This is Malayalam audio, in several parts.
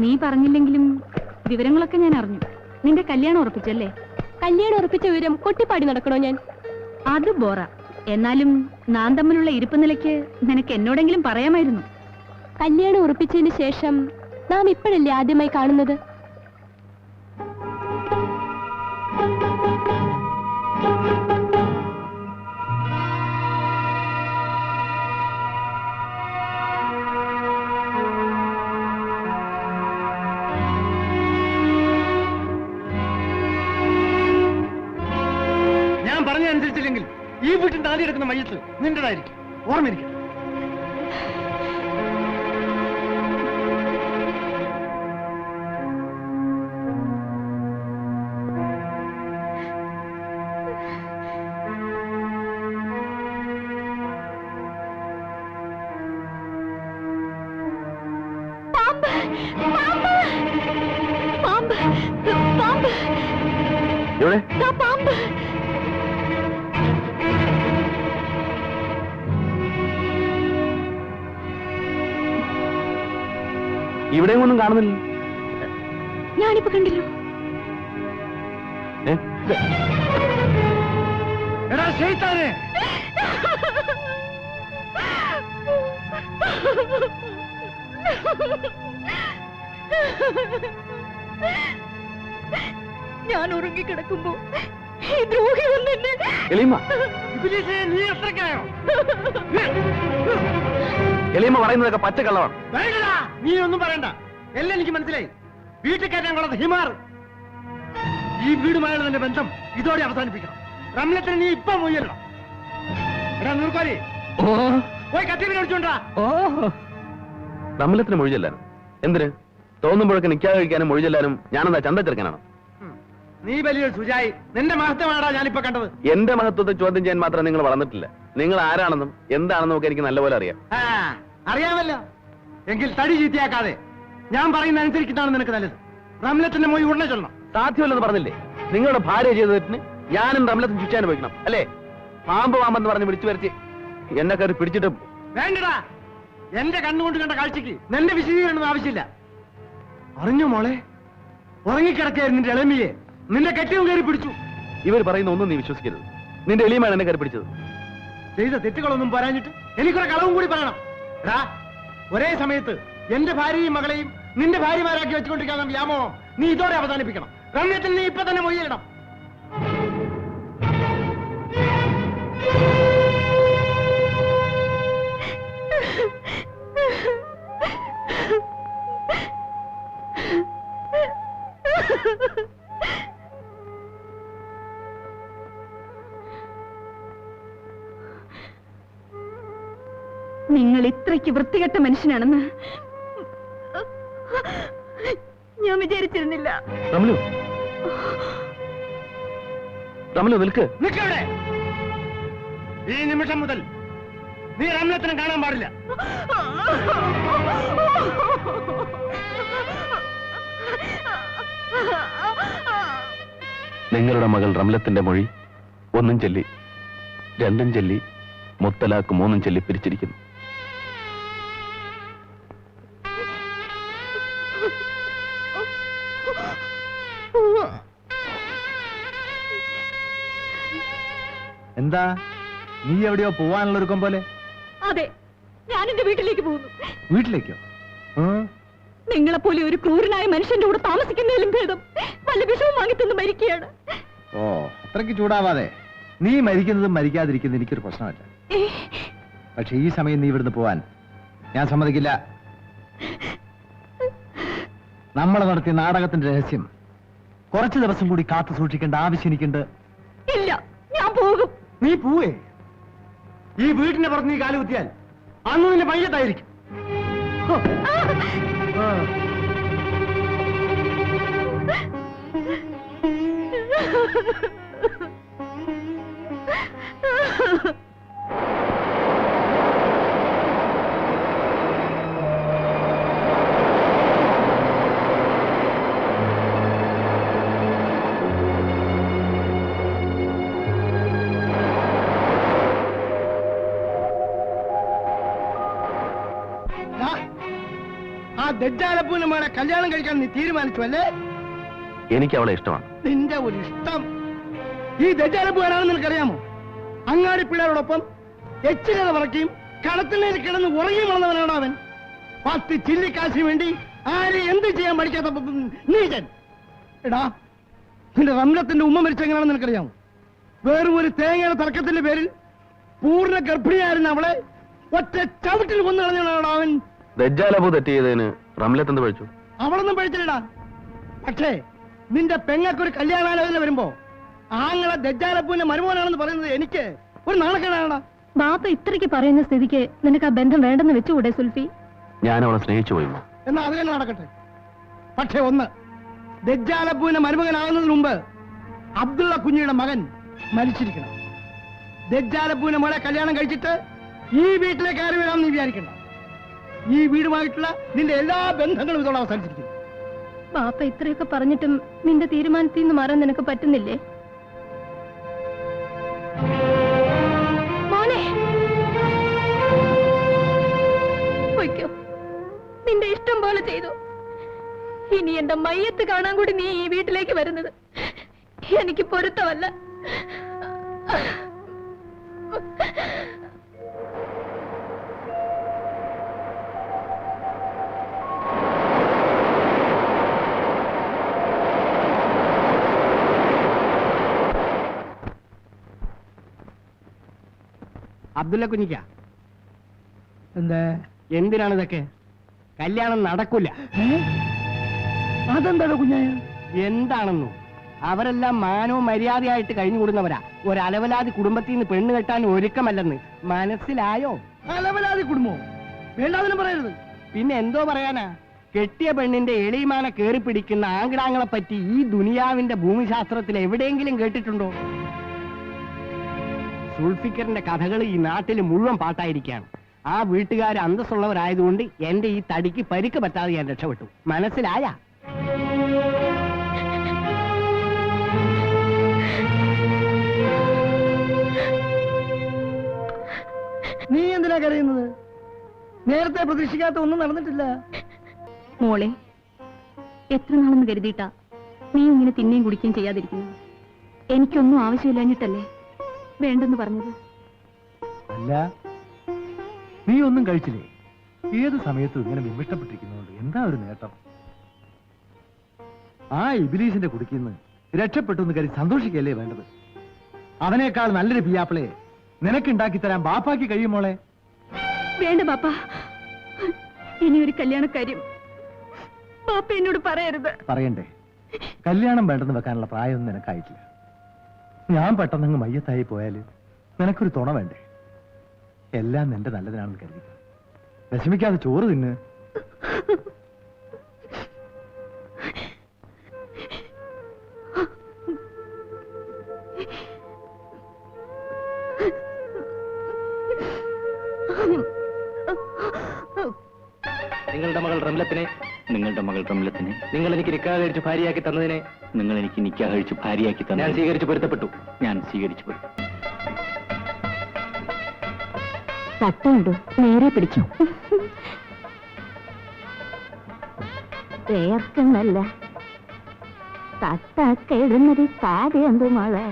നീ പറഞ്ഞില്ലെങ്കിലും വിവരങ്ങളൊക്കെ ഞാൻ അറിഞ്ഞു. നിന്റെ കല്യാണം ഉറപ്പിച്ചല്ലേ? കല്യാണം ഉറപ്പിച്ച വിവരം കൊട്ടിപ്പാടി നടക്കണോ ഞാൻ? അത് ബോറ. എന്നാലും നാം തമ്മിലുള്ള ഇരിപ്പ് നിലയ്ക്ക് നിനക്ക് എന്നോടെങ്കിലും പറയാമായിരുന്നു. കല്യാണം ഉറപ്പിച്ചതിന് ശേഷം നാം ഇപ്പോഴല്ലേ ആദ്യമായി കാണുന്നത്? ഞാൻ പറഞ്ഞനുസരിച്ചില്ലെങ്കിൽ ഈ വീട്ടിൽ താലിയെടുക്കുന്ന മയ്യത്ത് നിന്റേതായിരിക്കും. ഓർമ്മയിരിക്കും. ഇവിടെ ഒന്നും കാണുന്നില്ല. ഞാനിപ്പോ കണ്ടല്ലോ. എടാ ശൈത്താനെ, ഞാൻ ഉറങ്ങിക്കിടക്കുമ്പോ ഈ ദ്രോഹി വന്നെന്നെ. ഇബ്ലീസേ, നീ എത്രക്കായോ? എലീമ പറയുന്നതൊക്കെ പച്ചക്കള്ളമാണ്. വേണ്ടടാ, നീ ഒന്നും പറയണ്ട. എല്ലാം എനിക്ക് മനസ്സിലായി. വീട്ടിൽ കയറ്റാൻ കൊള്ളത് ഹിമാർ. ഈ വീടുമായുള്ള നിന്റെ ബന്ധം ഇതോടെ അവസാനിപ്പിക്കണം. റംലത്തിന് നീ ഇപ്പൊ മൊയ്യല്ലോ. എടാ നൂർക്കോലി, പോയി കത്തിനെ വിളിച്ചോണ്ടാ. റംലത്തിന് മൊഴി ചെല്ലാനും എന്തിന്? തോന്നുമ്പോഴൊക്കെ നിക്കാതെ കഴിക്കാനും മൊഴി ചെല്ലാനും ഞാനെന്താ ചന്ത ചെറുക്കാനാണ്? നീ വലിയൊരു സുജായി. നിന്റെ മഹത്വമാണാ ഞാനിപ്പോ കണ്ടത്. എന്റെ മഹത്വത്തെ ചോദ്യം ചെയ്യാൻ മാത്രം നിങ്ങൾ വളർന്നിട്ടില്ല. നിങ്ങൾ ആരാണെന്നും എന്താണെന്നും ഒക്കെ എനിക്ക് നല്ലപോലെ അറിയാം. അറിയാമല്ലോ. എങ്കിൽ തടി ചീത്തയാക്കാതെ ഞാൻ പറയുന്ന അനുസരിക്കുന്നതാണ് നിനക്ക് നല്ലത്. റംലത്തിന്റെ മൊഴി ഉടനെ ചൊല്ലണം. സാധ്യമല്ലെന്ന് പറഞ്ഞില്ലേ? നിങ്ങളുടെ ഭാര്യ ചെയ്ത തെറ്റിന് ഞാനും റംലത്തും ശിക്ഷ അനുഭവിക്കണം അല്ലേ? പാമ്പെന്ന് പറഞ്ഞ് വിളിച്ചു വരച്ച് എന്നെ കയറി പിടിച്ചിട്ടും. വേണ്ടടാ, എന്റെ കണ്ണുകൊണ്ട് കണ്ട കാഴ്ചക്ക് നിന്റെ വിശദീകരണം ആവശ്യമില്ല. അറിഞ്ഞു മോളെ, ഉറങ്ങിക്കിടക്കായിരുന്നു നിന്റെ ഇളമിയെ നിന്റെ കെട്ടിയും കയറി പിടിച്ചു. ഇവർ പറയുന്ന ഒന്നും നീ വിശ്വസിക്കരുത്. നിന്റെ എളിയമാണ് എന്നെ കയറി പിടിച്ചത്. ചെയ്ത തെറ്റുകളൊന്നും പോരാഞ്ഞിട്ട് എനിക്കൊരു കളവും കൂടി പറയണം. എടാ, ഒരേ സമയത്ത് എന്റെ ഭാര്യയും മകളെയും നിന്റെ ഭാര്യമാരാക്കി വെച്ചുകൊണ്ടിരിക്കുന്ന വ്യാമോഹം നീ ഇതോടെ അവസാനിപ്പിക്കണം. റമ്യത്തിൽ നീ ഇപ്പൊ തന്നെ മൊയ്യിടണം. നിങ്ങൾ ഇത്രയ്ക്ക് വൃത്തികെട്ട മനുഷ്യനാണെന്ന് ഞാൻ വിചാരിച്ചിരുന്നില്ല. നിൽക്കവിടെ. ഈ നിമിഷം മുതൽ നീ റംലത്തിനെ കാണാൻ പാടില്ല. നിങ്ങളുടെ മകൾ റംലത്തിന്റെ മൊഴി 1 ചൊല്ലി 2 ചൊല്ലി മുത്തലാക്ക് 3 ചൊല്ലി പിരിച്ചിരിക്കുന്നു. എന്താ നീ എവിടെയോ പോവാനുള്ള ഒരുക്കം പോലെ? അതെ, ഞാൻ എന്റെ വീട്ടിലേക്ക് പോകുന്നു. വീട്ടിലേക്കോ? നിങ്ങളെപ്പോലെ ഒരു ക്രൂരനായ മനുഷ്യന്റെ കൂടെ താമസിക്കുന്നതിലും ഭേദം വല്ല വിഷവും വാങ്ങിത്തന്ന് മരിക്കുകയാണ്. ഓ, അത്രയ്ക്ക് ചൂടാവാതെ. നീ മരിക്കുന്നതും മരിക്കാതിരിക്കുന്നത് എനിക്കൊരു പ്രശ്നമല്ല. പക്ഷെ ഈ സമയം നീ ഇവിടുന്ന് പോവാൻ ഞാൻ സമ്മതിക്കില്ല. നമ്മൾ നടത്തിയ നാടകത്തിന്റെ രഹസ്യം കുറച്ചു ദിവസം കൂടി കാത്തു സൂക്ഷിക്കേണ്ട ആവശ്യം എനിക്കുണ്ട്. ഇല്ല, ഞാൻ പോകും. നീ പോവേ? ഈ വീടിന്റെ പുറത്ത് നീ കാലുകുത്തിയാൽ അന്ന് നിന്റെ മയ്യത്തായിരിക്കും. ആ ദജ്ജാലപ്പൂവിന്റെ മോളെ കല്യാണം കഴിക്കാൻ നീ തീരുമാനിച്ചു അല്ലേ? എനിക്ക് അവളെ ഇഷ്ടമാണ്. നിന്റെ ഒരു ഇഷ്ടം. ഈ ദജ്ജാലപ്പൂ ആരാണെന്ന് നിനക്കറിയാമോ? അങ്ങാടി പിള്ളേരോടൊപ്പം എച്ചിലത പറക്കുകയും കളത്തിലേക്ക് കിടന്ന് ഉറങ്ങി വളർന്നവനാണ് അവൻ. 10 ചില്ലിക്കാശിന് വേണ്ടി ആരെ എന്ത് ചെയ്യാൻ പഠിക്കാത്ത നീചൻ. എടാ, നിന്റെ റംലത്തിന്റെ ഉമ്മ മരിച്ചെങ്ങനെയാണെന്ന് നിനക്കറിയാമോ? വേറും ഒരു തേങ്ങയുടെ തർക്കത്തിന്റെ പേരിൽ പൂർണ്ണ ഗർഭിണിയായിരുന്ന അവളെ ഒറ്റ ചവിട്ടിൽ കൊന്നു കളഞ്ഞവനാണ് അവൻ. ദജ്ജാലബു തെറ്റ് ചെയ്തതിന് റംലത്ത് എന്ത് പഴിച്ചു? അവളൊന്നും പഴിച്ചില്ലടാ. പക്ഷേ നിന്റെ പെങ്ങൾക്കൊരു കല്യാണാലോചന വരുമ്പോ ആങ്ങളെ ദജ്ജാലപ്പൂവിന്റെ മരുമോനാണെന്ന് പറയുന്നത് എനിക്ക് ഒരു നാണക്കേടാണടാ. ബാപ്പ ഇത്രയ്ക്ക് പറയുന്ന സ്ഥിതിക്ക് നിനക്ക് ആ ബന്ധം വേണ്ടെന്ന് വെച്ചുകൂടെ സുൽഫി? ഞാൻ അവളെ സ്നേഹിച്ചു പോയി. എന്നാ അത് തന്നെ നടക്കട്ടെ. പക്ഷേ ഒന്ന്, ദജ്ജാലപ്പൂവിന്റെ മരുമകനാകുന്നതിന് മുമ്പ് അബ്ദുള്ള കുഞ്ഞിയുടെ മകൻ മരിച്ചിരിക്കണം. ദജ്ജാലപ്പൂവിന്റെ മോളെ കല്യാണം കഴിച്ചിട്ട് ഈ വീട്ടിലേക്ക് കയറി വരാമെന്ന് നീ വിചാരിക്കണ്ട. ഈ വീടുമായിട്ടുള്ള നിന്റെ എല്ലാ ബന്ധങ്ങളും ഇതോടെ അവസാനിച്ചിരിക്കുന്നു. ബാപ്പ ഇത്രയൊക്കെ പറഞ്ഞിട്ടും നിന്റെ തീരുമാനത്തിൽ നിന്ന് മാറാൻ നിനക്ക് പറ്റുന്നില്ലേ? മോനെ, പൊയ്ക്കോ, നിന്റെ ഇഷ്ടം പോലെ ചെയ്തു. ഇനി എന്റെ മയ്യത്ത് കാണാൻ കൂടി നീ ഈ വീട്ടിലേക്ക് വരുന്നത് എനിക്ക് പൊരുത്തമല്ല. അബ്ദുള്ള കുഞ്ഞിക്ക, എന്താ എന്തിനാണ് ഇതൊക്കെ? കല്യാണം നടക്കില്ല. അതെന്താണോ കുഞ്ഞായ? എന്താണെന്നോ? അവരെല്ലാം മാനവും മര്യാദയായിട്ട് കഴിഞ്ഞുകൂടുന്നവരാ. ഒരു അലവലാതി കുടുംബത്തിൽ നിന്ന് പെണ്ണ് കെട്ടാൻ ഒരുക്കമല്ലെന്ന് മനസ്സിലായോ? അലവലാതി കുടുംബം വേണ്ടാതിനും പറയരുത്. പിന്നെ എന്തോ പറയാനാ? കെട്ടിയ പെണ്ണിന്റെ എളിമാനെ കേറി പിടിക്കുന്ന ആംഗ്രാങ്ങളെ പറ്റി ഈ ദുനിയാവിന്റെ ഭൂമിശാസ്ത്രത്തിൽ എവിടെയെങ്കിലും കേട്ടിട്ടുണ്ടോ? സുൾഫിക്കറിന്റെ കഥകൾ ഈ നാട്ടിൽ മുഴുവൻ പാട്ടായിരിക്കാണ്. ആ വീട്ടുകാർ അന്തസ്സുള്ളവരായതുകൊണ്ട് എന്റെ ഈ തടിക്ക് പരിക്ക് പറ്റാതെ ഞാൻ രക്ഷപ്പെട്ടു. മനസ്സിലായ? നീ എന്തിനാ കരയുന്നത്? നേരത്തെ പ്രതീക്ഷിക്കാത്ത ഒന്നും നടന്നിട്ടില്ല. മോളെ, എത്ര നാളെന്ന് കരുതിയിട്ടാ നീ ഇങ്ങനെ തിന്നുകയും കുടിക്കുകയും ചെയ്യാതിരിക്കുന്നു? എനിക്കൊന്നും ആവശ്യമില്ലാഞ്ഞിട്ടല്ലേ വേണ്ടെന്ന് പറഞ്ഞത്? അല്ല, നീ ഒന്നും കഴിച്ചില്ലേ? ഏത് സമയത്തും ഇങ്ങനെ വിമിഷ്ടപ്പെട്ടിരിക്കുന്നതുകൊണ്ട് എന്താ ഒരു നേട്ടം? ആ ഇബിലീസിന്റെ കുടുക്കിന്ന് രക്ഷപ്പെട്ടു എന്ന് കരുതി സന്തോഷിക്കല്ലേ വേണ്ടത്? അവനേക്കാൾ നല്ലൊരു പിയാപ്പിളയെ നിനക്കുണ്ടാക്കി തരാൻ ബാപ്പാക്ക് കഴിയുമോളെ? വേണ്ട ബാപ്പ, ഇനി ഒരു കല്യാണക്കാര്യം ബാപ്പ എന്നോട് പറയരുത്. പറയണ്ടേ? കല്യാണം വേണ്ടെന്ന് വെക്കാനുള്ള പ്രായമൊന്നും നിനക്കായിട്ടില്ല. ഞാൻ പെട്ടെന്നങ്ങ് മയ്യത്തായി പോയാല് നിനക്കൊരു തുണ വേണ്ടേ? എല്ലാം നിന്റെ നല്ലതിനാണെന്ന് കരുതി വിഷമിക്കാതെ ചോറ് തിന്ന്. നിങ്ങളുടെ മകൾ റംലത്തിനെ നിങ്ങൾ എനിക്ക് നിക്കാഹ് കഴിച്ച് ഭാര്യയാക്കി തന്നതിനെ നിങ്ങൾ എനിക്ക് നിക്കാഹ് കഴിച്ച് ഭാര്യയാക്കി തന്നെ ഞാൻ സ്വീകരിച്ച് പൊരുത്തപ്പെട്ടു. ഞാൻ സ്വീകരിച്ചു പോയി. തട്ടുണ്ടോ? നേരെ പിടിച്ചു. വേർക്കുന്നല്ല തട്ടൊക്കെ ഇടുന്നൊരു കാര്യം എന്തു മോളെ?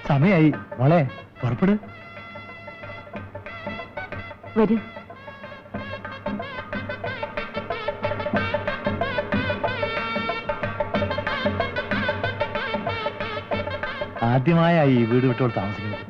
സമയായി മോളെ, പുറപ്പെടു. വരൂ. ആദ്യമായ ഈ വീട് വിട്ടോൾ താമസിക്കുന്നത്.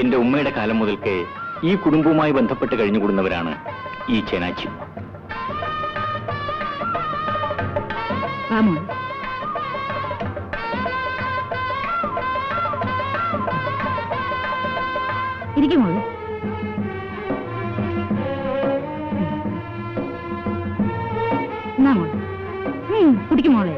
എന്റെ ഉമ്മയുടെ കാലം മുതൽക്ക് ഈ കുടുംബവുമായി ബന്ധപ്പെട്ട് കഴിഞ്ഞുകൂടുന്നവരാണ് ഈ ചേനാച്ചി. ഇരിക്കുമോ? കുടിക്കുമോളെ.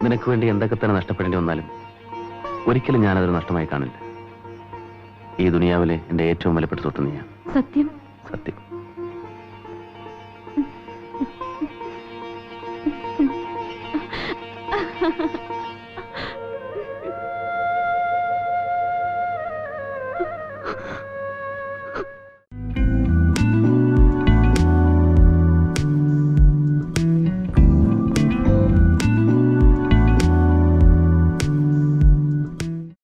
നിനക്ക് വേണ്ടി എന്തൊക്കെ തന്നെ നഷ്ടപ്പെടേണ്ടി വന്നാലും ഒരിക്കലും ഞാനതൊരു നഷ്ടമായി കാണില്ല. ഈ ദുനിയാവിലെ എന്റെ ഏറ്റവും വിലപ്പെട്ട സ്വത്ത് നീയാണ്. സത്യം. സത്യം.